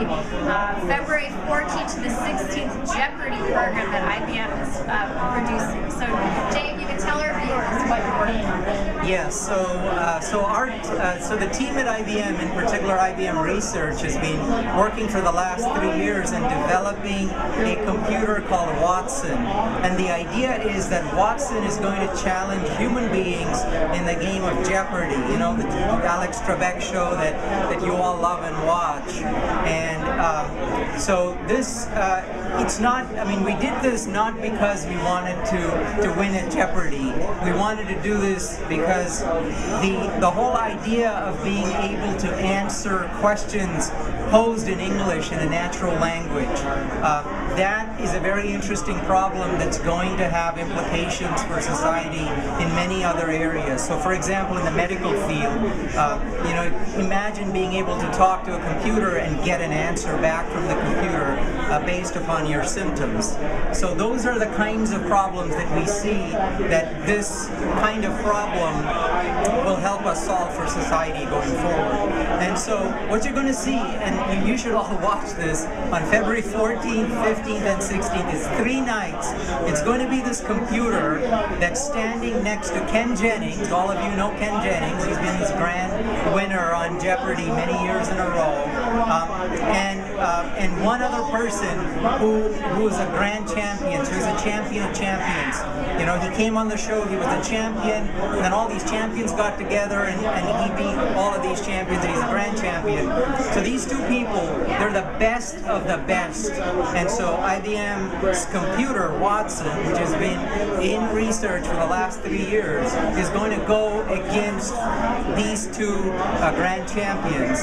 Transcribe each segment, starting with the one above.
the February 14th to the 16th Jeopardy program that IBM is producing. So, Jay, if you could tell our viewers what you're working on. Yes, so the team at IBM, in particular IBM Research, has been working for the last 3 years in developing a computer called Watson. And the idea is that Watson is going to challenge human beings in the game of Jeopardy. You know, the Alex Trebek show that you all love and watch. And so this, it's not, I mean, we did this not because we wanted to win at Jeopardy. We wanted to do this because the whole idea of being able to answer questions posed in English in a natural language, that is a very interesting problem that's going to have implications for society in many other areas. So, for example, in the medical field, you know, imagine being able to talk to a computer and get an answer back from the computer based upon your symptoms. So those are the kinds of problems that we see that this kind of problem will help us solve for society going forward. And so what you're going to see, and you should all watch this, on February 14th, 15th, and 16th, is 3 nights. It's going to be this computer that's standing next to Ken Jennings. All of you know Ken Jennings. He's been this grand winner on Jeopardy many years in a row. And one other person who is a grand champion. So he's a champion of champions. You know, he came on the show, he was a champion, and then all these champions got together and he beat all of these champions, and he's a grand champion. So these two people, they're the best of the best. And so IBM's computer, Watson, which has been in research for the last 3 years, is going to go against these two grand champions.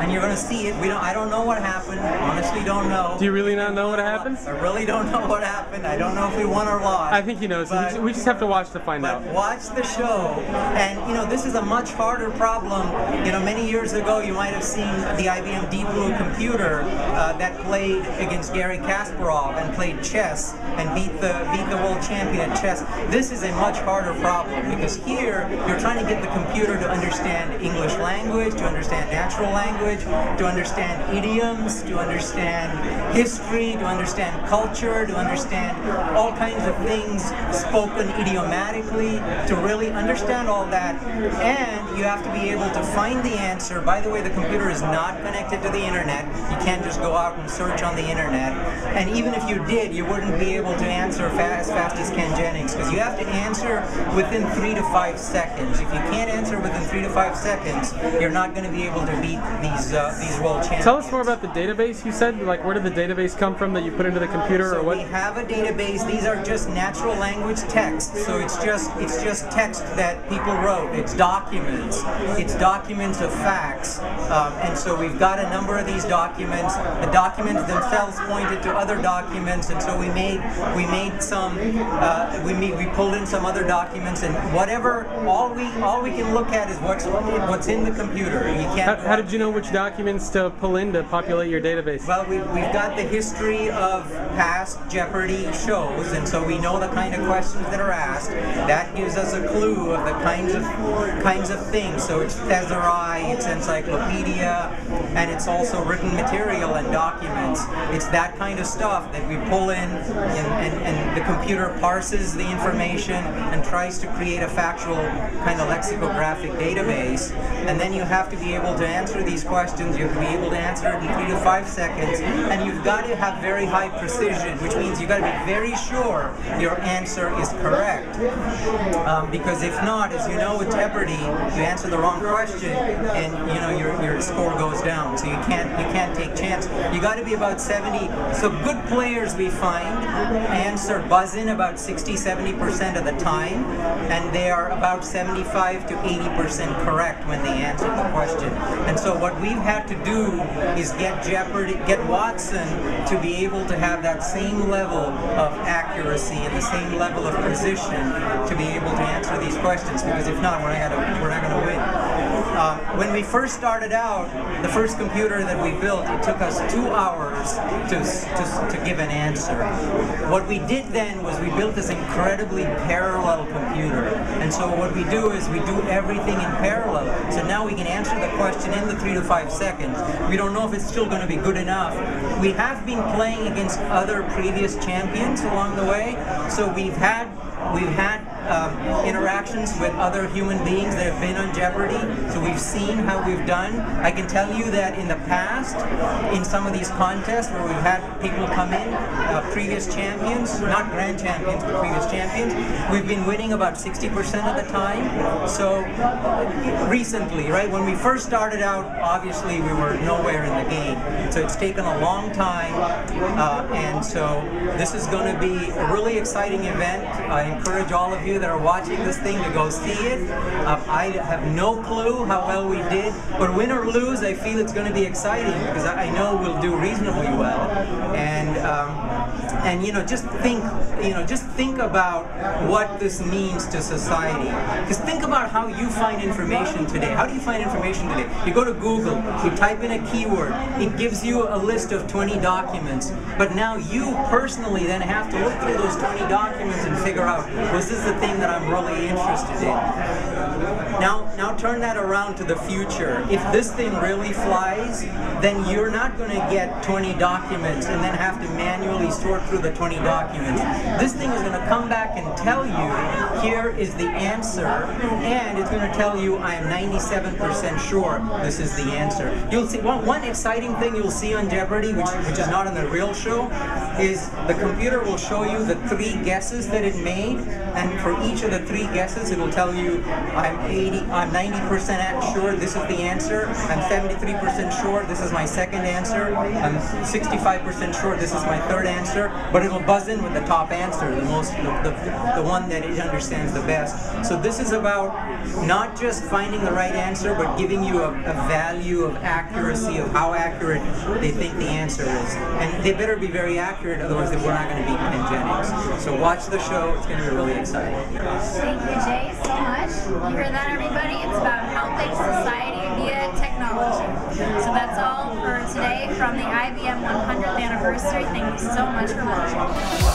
And you're going to see it. I don't know what happened. Honestly, don't know. Do you really not know what happened? I really don't know what happened. I don't know if we won or lost. I think you know. So we just have to watch to find out. Watch the show. And, you know, this is a much harder problem. You know, many years ago, you might have seen the IBM Deep Blue computer that played against Garry Kasparov and played chess and beat the world champion at chess. This is a much harder problem because here you're trying to get the computer to understand English language, to understand natural language, to understand idioms, to understand history, to understand culture, to understand all kinds of things spoken idiomatically, to really understand all that. And you have to be able to find the answer. By the way, the computer is not connected to the internet. You can't just go out and search on the internet. And even if you did, you wouldn't be able to answer as fast as Ken Jennings, because you have to answer within 3 to 5 seconds. If you can't answer within 3 to 5 seconds, you're not going to be able to beat these world champions. Tell us more about the database you said. Like, where did the database come from that you put into the computer, or what? We have a database. These are just natural language text. So it's just text that people wrote. It's documents. It's documents of facts. And so we've got a number of these documents. The documents themselves pointed to other documents, and so we pulled in some other documents, and whatever, all we can look at is what's in the computer. You can't. How did you know which documents to pull in to populate your database? Well, we've got the history of past Jeopardy shows, and so we know the kind of questions that are asked. That gives us a clue of the kinds of things. So it's thesauri, it's encyclopedia, and it's also written material and documents. It's that kind of stuff that we pull in, and the computer parses the information and tries to create a factual kind of lexicographic database. And then you have to be able to answer these questions. You have to be able to answer it in 3 to 5 seconds, and you've got to have very high precision, which means you've got to be very sure your answer is correct. Because if not, as you know with Jeopardy, you answer the wrong question, and you know your score goes down. So you can't take chance. You got to be about 70. So good players, we find, buzz in about 60-70% of the time, and they are about 75 to 80% correct when they answer the question. And so what we've had to do is get Watson to be able to have that same level of accuracy and the same level of precision to be able to answer these questions, because if not, we're not going to win. when we first started out, the first computer that we built, it took us 2 hours to give an answer. What we did then was we built this incredibly parallel computer. And so what we do is we do everything in parallel. So now we can answer the question in the 3 to 5 seconds. We don't know if it's still going to be good enough. We have been playing against other previous champions along the way. So we've had interactions with other human beings that have been on Jeopardy, so we've seen how we've done. I can tell you that in the past, in some of these contests where we've had people come in, previous champions, not grand champions, but previous champions, we've been winning about 60% of the time. So recently, right, when we first started out, obviously we were nowhere in the game. So it's taken a long time, and so this is going to be a really exciting event. I encourage all of you that are watching this thing to go see it. I have no clue how well we did, but win or lose, I feel it's going to be exciting because I know we'll do reasonably well. And you know, just think about what this means to society. Because think about how you find information today. How do you find information today? You go to Google, you type in a keyword, it gives you a list of 20 documents, but now you personally then have to look through those 20 documents and figure out, was this the thing that I'm really interested in? Now turn that around to the future. If this thing really flies, then you're not going to get 20 documents and then have to manually sort through the 20 documents. This thing is going to come back and tell you, here is the answer, and it's going to tell you, I am 97% sure this is the answer. You'll see one exciting thing you'll see on Jeopardy, which is not on the real show, is the computer will show you the 3 guesses that it made, and for each of the 3 guesses, it will tell you, I'm 90% sure this is the answer, I'm 73% sure this is my second answer, I'm 65% sure this is my third answer, but it'll buzz in with the top answer, the one that it understands the best. So this is about not just finding the right answer, but giving you a value of accuracy, of how accurate they think the answer is. And they better be very accurate, otherwise we're not going to beat Pangenics. So watch the show, it's going to be really exciting. Thank you, Jay, so much. You heard that, everybody? It's about helping society via technology. So that's all for today from the IBM 100th anniversary. Thank you so much for watching.